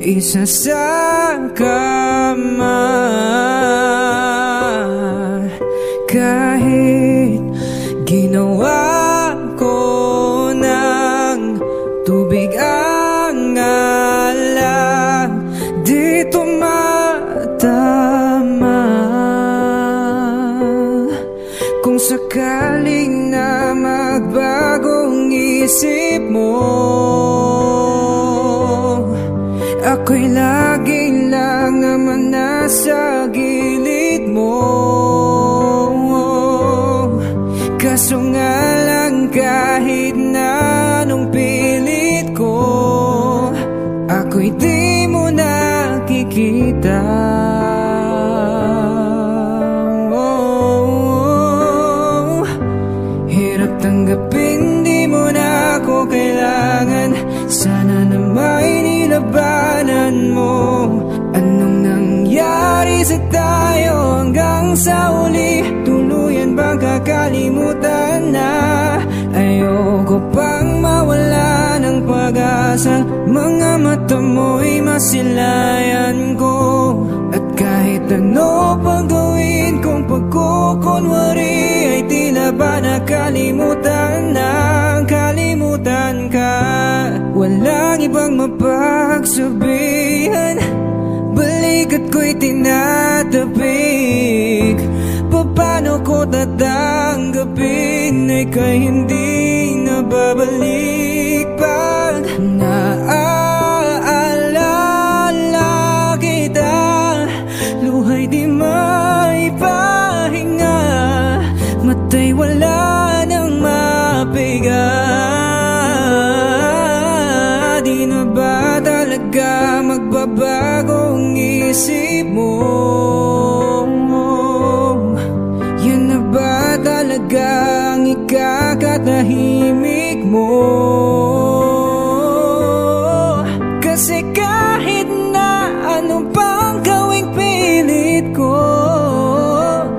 isa sa kama. Kahit ginawa ko ng tubig ang alak, di tumatama. Kung sakaling na magbagong isip mo, ako'y laging lang naman nasa gilid mo. Kaso nga lang kahit na anong pilit ko, ako'y di mo nakikita. Hirap tanggapin, di mo na ako kailangan. Sana na may nilabanan mo. Anong nangyari sa tayo hanggang sa uli? Tuluyan bang kakalimutan na? Ayoko pang mawala ng pag-asa. Mga mata mo'y masilayan ko. At kahit ano pang gawin kong pagkukunwari, ay tila ba nakalimutan na? Kalimutan ka, walang ibang mapagsabihan. Balikat ko'y tinatapik. Paano ko tatanggapin ay kay hindi nababalik? Pag naaalala kita, luhay di maipahinga, matay wala nang mapiga. Di na ba talaga magbabago ang isip mo? Yan na ba talaga ang ikakatahimik mo? Kasi kahit na ano pang gawing pilit ko,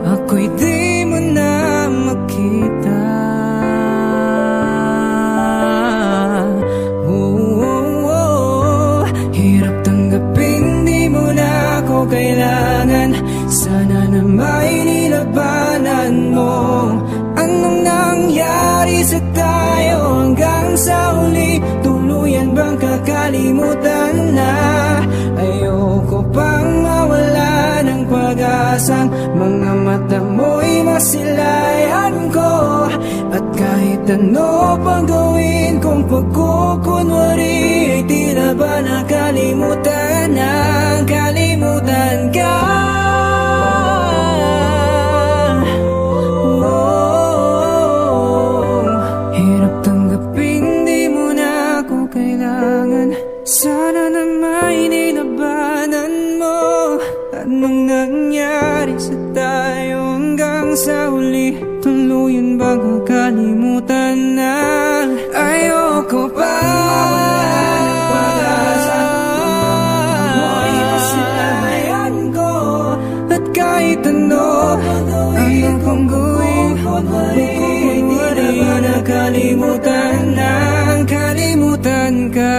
ako'y di mo na makita. Hirap tanggapin, di mo na ako kailangan. Sana na may nilabanan mo. Anong nangyari sa tayo hanggang sa uli? Tuluyan bang kakalimutan na? Ayoko pang mawala ng pag-asang mga mata mo'y masilayan ko. At kahit ano pang gawin kong pagkukunwari, ay tila ba nakalimutan na? Kalimutan ka. Sana na may nilabanan mo. Anong nangyari sa tayo hanggang sa huli? Tuluyan bang kakalimutan na? Ayoko pa mawala ng pag-asa. Mo'y masilayan ko. At kahit ano ang kong gawin, ay di na ba nakalimutan na? Kalimutan ka.